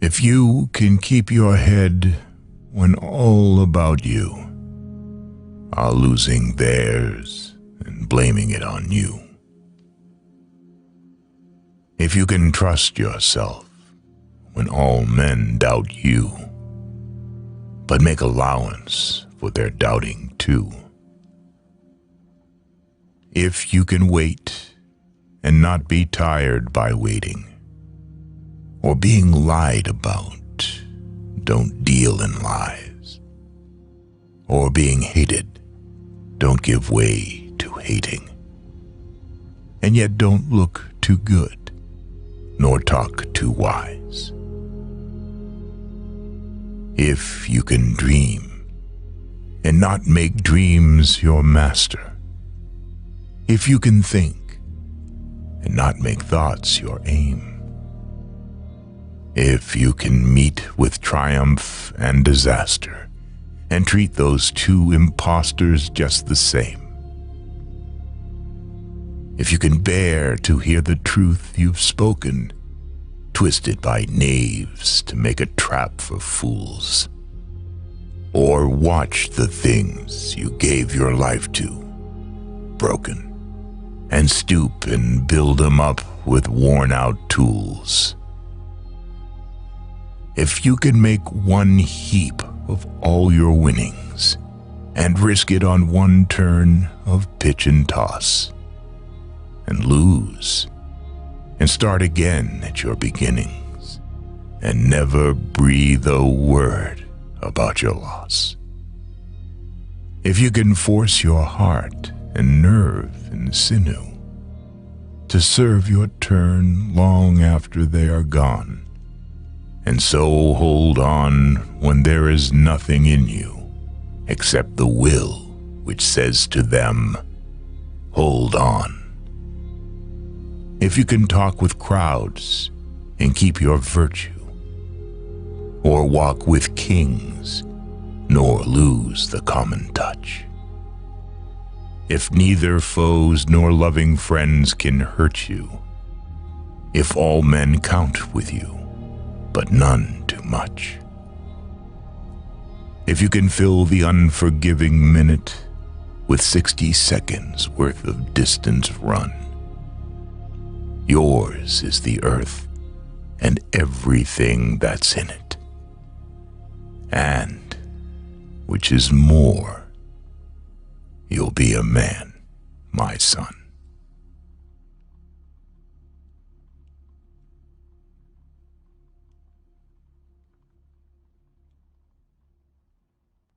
If you can keep your head when all about you are losing theirs and blaming it on you. If you can trust yourself when all men doubt you, but make allowance for their doubting too. If you can wait and not be tired by waiting, or being lied about, don't deal in lies, or being hated, don't give way to hating, and yet don't look too good, nor talk too wise. If you can dream, and not make dreams your master, if you can think, and not make thoughts your aim, if you can meet with triumph and disaster, and treat those two impostors just the same, if you can bear to hear the truth you've spoken, twisted by knaves to make a trap for fools, or watch the things you gave your life to, broken, and stoop and build them up with worn-out tools. If you can make one heap of all your winnings and risk it on one turn of pitch and toss, and lose, and start again at your beginnings, and never breathe a word about your loss. If you can force your heart and nerve and sinew to serve your turn long after they are gone, and so hold on when there is nothing in you except the will which says to them, hold on. If you can talk with crowds and keep your virtue, or walk with kings nor lose the common touch, if neither foes nor loving friends can hurt you, if all men count with you, but none too much, if you can fill the unforgiving minute with 60 seconds worth of distance run, yours is the earth and everything that's in it, and, which is more, you'll be a man, my son.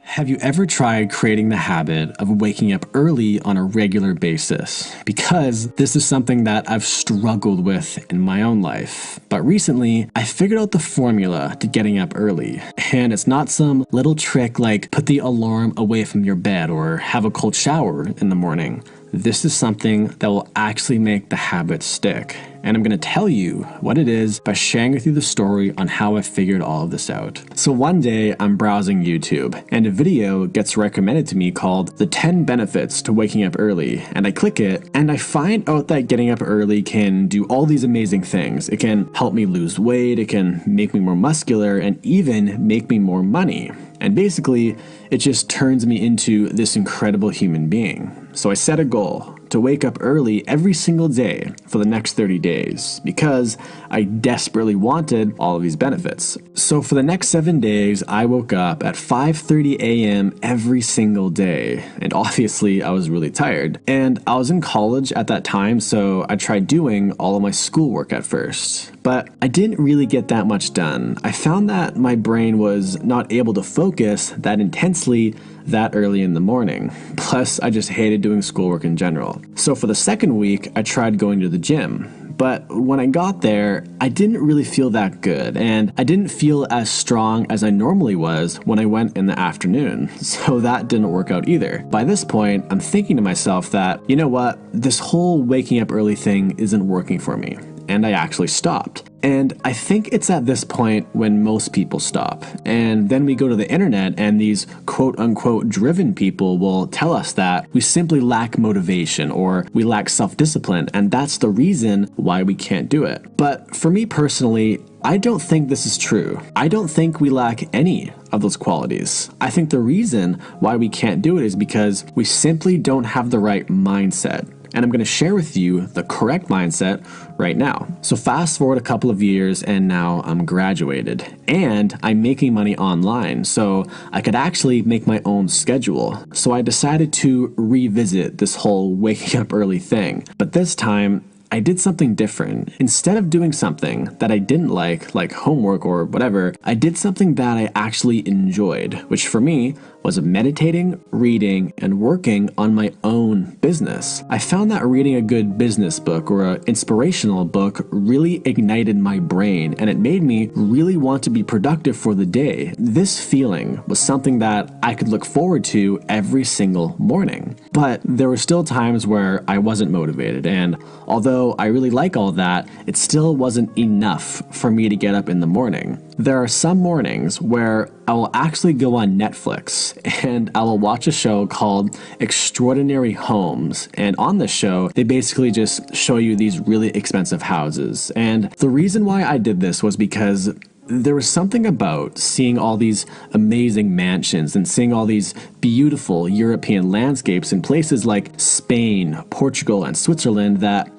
Have you ever tried creating the habit of waking up early on a regular basis? Because this is something that I've struggled with in my own life. But recently, I figured out the formula to getting up early. And it's not some little trick like put the alarm away from your bed or have a cold shower in the morning. This is something that will actually make the habit stick. And I'm going to tell you what it is by sharing with you the story on how I figured all of this out. So one day I'm browsing YouTube and a video gets recommended to me called The 10 Benefits to Waking Up Early, and I click it and I find out that getting up early can do all these amazing things. It can help me lose weight, it can make me more muscular, and even make me more money. And basically, it just turns me into this incredible human being. So I set a goal to wake up early every single day for the next 30 days because I desperately wanted all of these benefits. So for the next 7 days, I woke up at 5:30 a.m. every single day. And obviously, I was really tired. And I was in college at that time, so I tried doing all of my schoolwork at first. But I didn't really get that much done. I found that my brain was not able to focus that intensely that early in the morning. Plus, I just hated doing schoolwork in general. So for the second week, I tried going to the gym. But when I got there, I didn't really feel that good, and I didn't feel as strong as I normally was when I went in the afternoon, so that didn't work out either. By this point, I'm thinking to myself that, you know what, this whole waking up early thing isn't working for me. And I actually stopped. And I think it's at this point when most people stop. And then we go to the internet and these quote unquote driven people will tell us that we simply lack motivation or we lack self-discipline, and that's the reason why we can't do it. But for me personally, I don't think this is true. I don't think we lack any of those qualities. I think the reason why we can't do it is because we simply don't have the right mindset. And I'm going to share with you the correct mindset right now. So fast forward a couple of years and now I'm graduated and I'm making money online. So I could actually make my own schedule. So I decided to revisit this whole waking up early thing. But this time, I did something different. Instead of doing something that I didn't like homework or whatever, I did something that I actually enjoyed, which for me was meditating, reading, and working on my own business. I found that reading a good business book or an inspirational book really ignited my brain, and it made me really want to be productive for the day. This feeling was something that I could look forward to every single morning. But there were still times where I wasn't motivated, and although I really like all that, it still wasn't enough for me to get up in the morning. There are some mornings where I will actually go on Netflix and I will watch a show called Extraordinary Homes. And on this show, they basically just show you these really expensive houses. And the reason why I did this was because there was something about seeing all these amazing mansions and seeing all these beautiful European landscapes in places like Spain, Portugal, and Switzerland that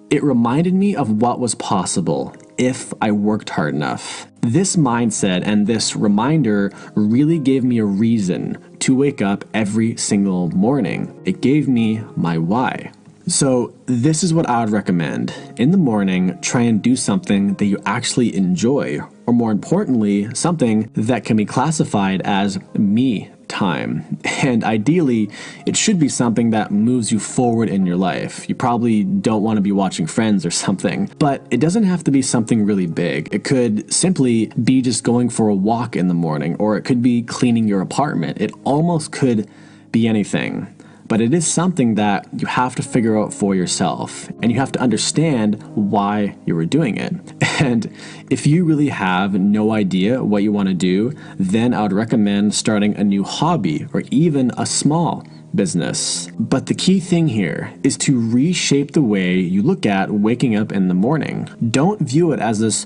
it reminded me of what was possible if I worked hard enough. This mindset and this reminder really gave me a reason to wake up every single morning. It gave me my why. So this is what I would recommend. In the morning, try and do something that you actually enjoy, or more importantly, something that can be classified as me time. And ideally, it should be something that moves you forward in your life. You probably don't want to be watching Friends or something, but it doesn't have to be something really big. It could simply be just going for a walk in the morning, or it could be cleaning your apartment. It almost could be anything. But it is something that you have to figure out for yourself, and you have to understand why you were doing it. And if you really have no idea what you want to do, then I would recommend starting a new hobby or even a small business. But the key thing here is to reshape the way you look at waking up in the morning. Don't view it as this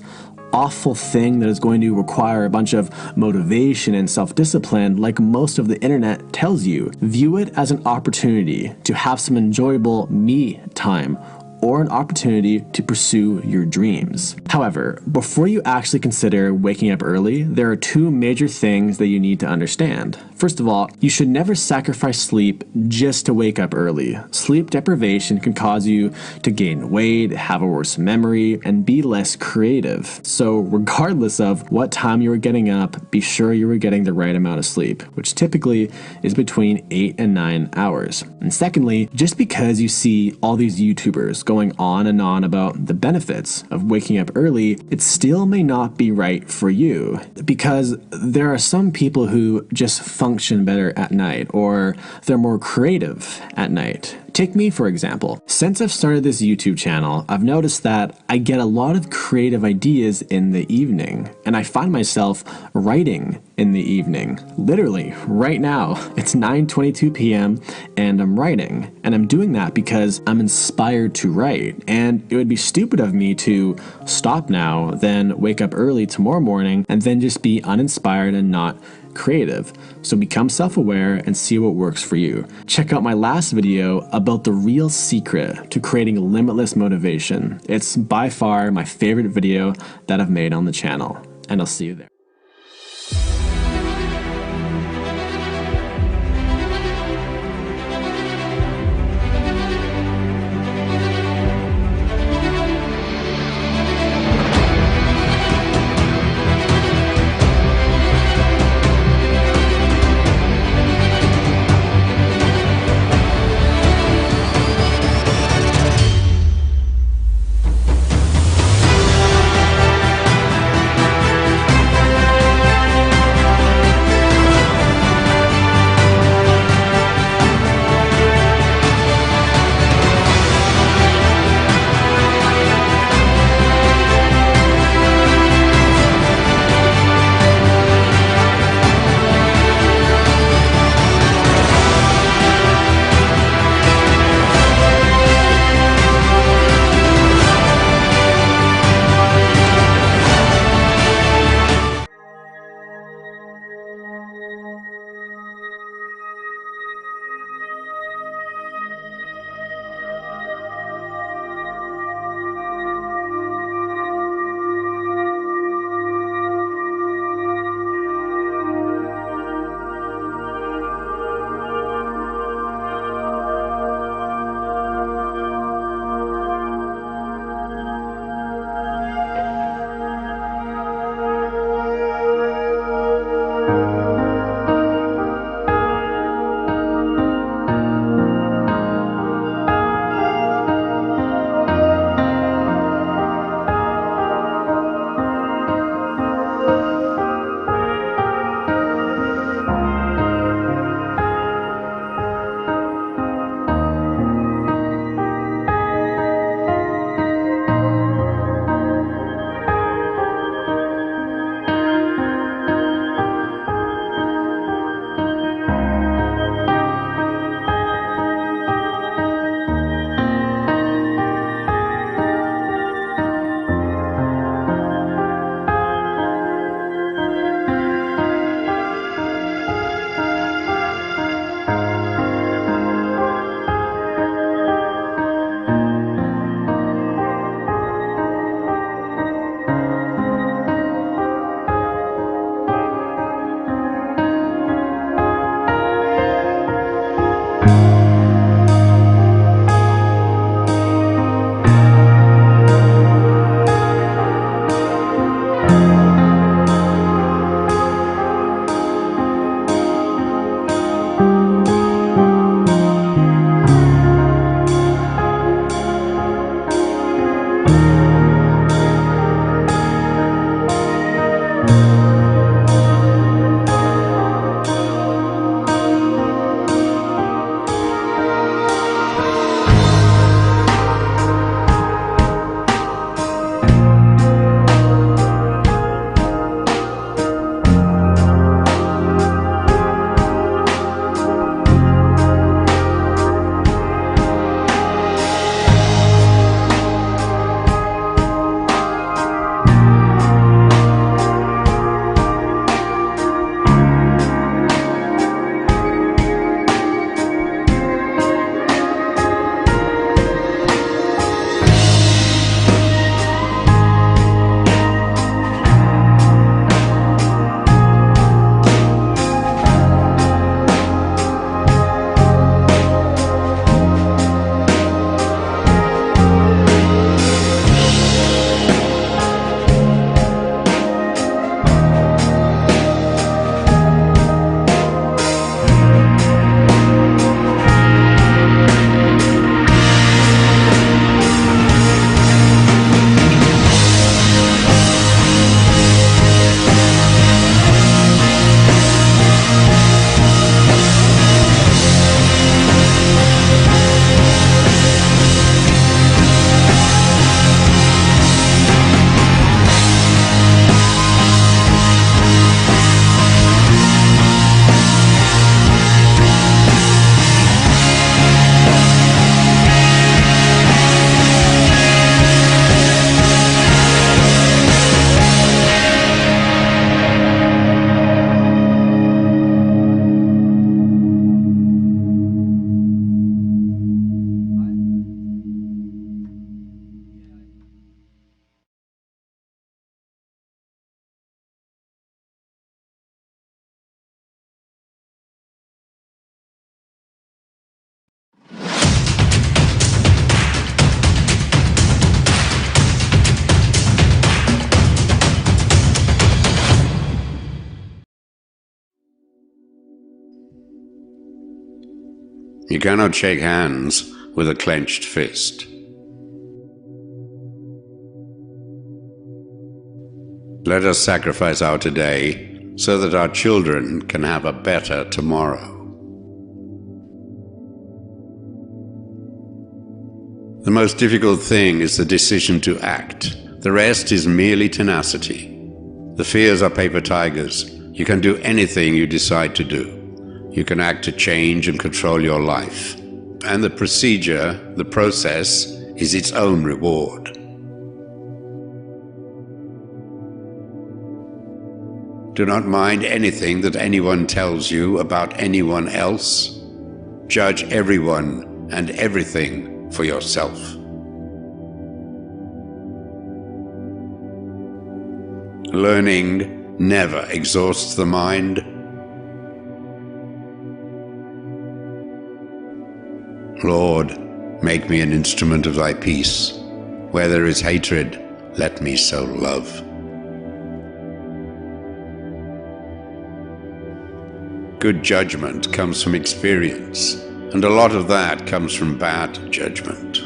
awful thing that is going to require a bunch of motivation and self-discipline like most of the internet tells you. View it as an opportunity to have some enjoyable me time, or an opportunity to pursue your dreams. However, before you actually consider waking up early, there are two major things that you need to understand. First of all, you should never sacrifice sleep just to wake up early. Sleep deprivation can cause you to gain weight, have a worse memory, and be less creative. So regardless of what time you are getting up, be sure you are getting the right amount of sleep, which typically is between 8 and 9 hours. And secondly, just because you see all these YouTubers going on and on about the benefits of waking up early, it still may not be right for you, because there are some people who just function better at night, or they're more creative at night. Take me, for example. Since I've started this YouTube channel, I've noticed that I get a lot of creative ideas in the evening, and I find myself writing in the evening. Literally, right now, it's 9:22 p.m. and I'm writing. And I'm doing that because I'm inspired to write. And it would be stupid of me to stop now, then wake up early tomorrow morning, and then just be uninspired and not creative. So become self-aware and see what works for you. Check out my last video about the real secret to creating limitless motivation. It's by far my favorite video that I've made on the channel, and I'll see you there. You cannot shake hands with a clenched fist. Let us sacrifice our today so that our children can have a better tomorrow. The most difficult thing is the decision to act. The rest is merely tenacity. The fears are paper tigers. You can do anything you decide to do. You can act to change and control your life. And the procedure, the process, is its own reward. Do not mind anything that anyone tells you about anyone else. Judge everyone and everything for yourself. Learning never exhausts the mind. Lord, make me an instrument of thy peace. Where there is hatred, let me sow love. Good judgment comes from experience, and a lot of that comes from bad judgment.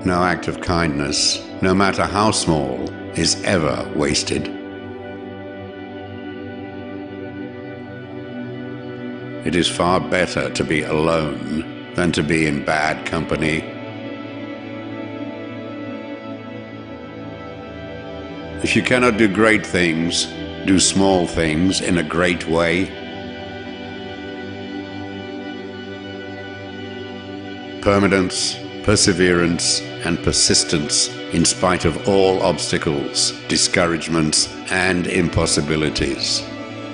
No act of kindness, no matter how small, is ever wasted. It is far better to be alone than to be in bad company. If you cannot do great things, do small things in a great way. Permanence, perseverance, and persistence in spite of all obstacles, discouragements, and impossibilities.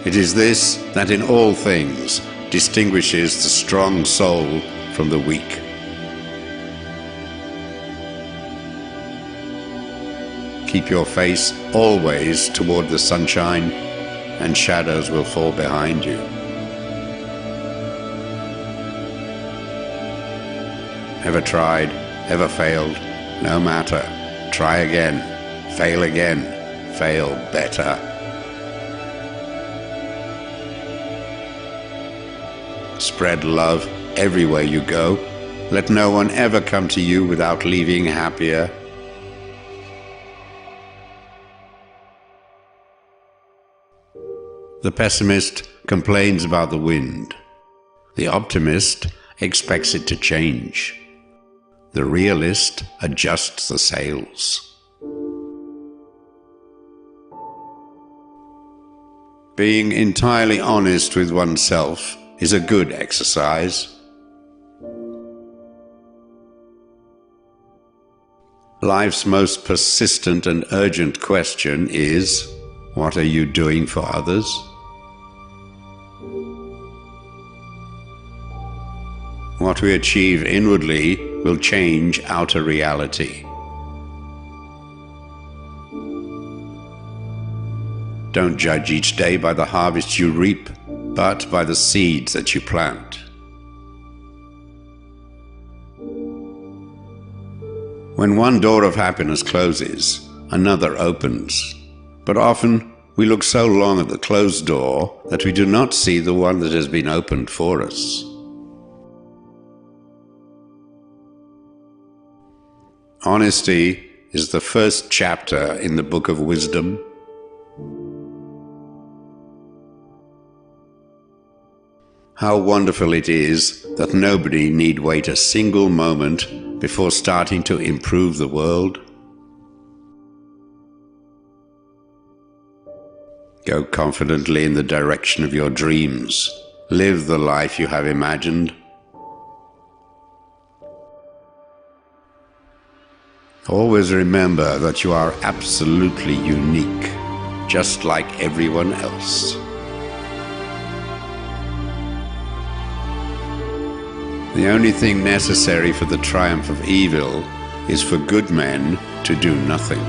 It is this that in all things distinguishes the strong soul from the weak. Keep your face always toward the sunshine, and shadows will fall behind you. Ever tried, ever failed? No matter. Try again, fail better. Spread love everywhere you go. Let no one ever come to you without leaving happier. The pessimist complains about the wind. The optimist expects it to change. The realist adjusts the sails. Being entirely honest with oneself is a good exercise. Life's most persistent and urgent question is, what are you doing for others? What we achieve inwardly will change outer reality. Don't judge each day by the harvest you reap, but by the seeds that you plant. When one door of happiness closes, another opens. But often we look so long at the closed door that we do not see the one that has been opened for us. Honesty is the first chapter in the Book of Wisdom. How wonderful it is that nobody need wait a single moment before starting to improve the world. Go confidently in the direction of your dreams. Live the life you have imagined. Always remember that you are absolutely unique, just like everyone else. The only thing necessary for the triumph of evil is for good men to do nothing.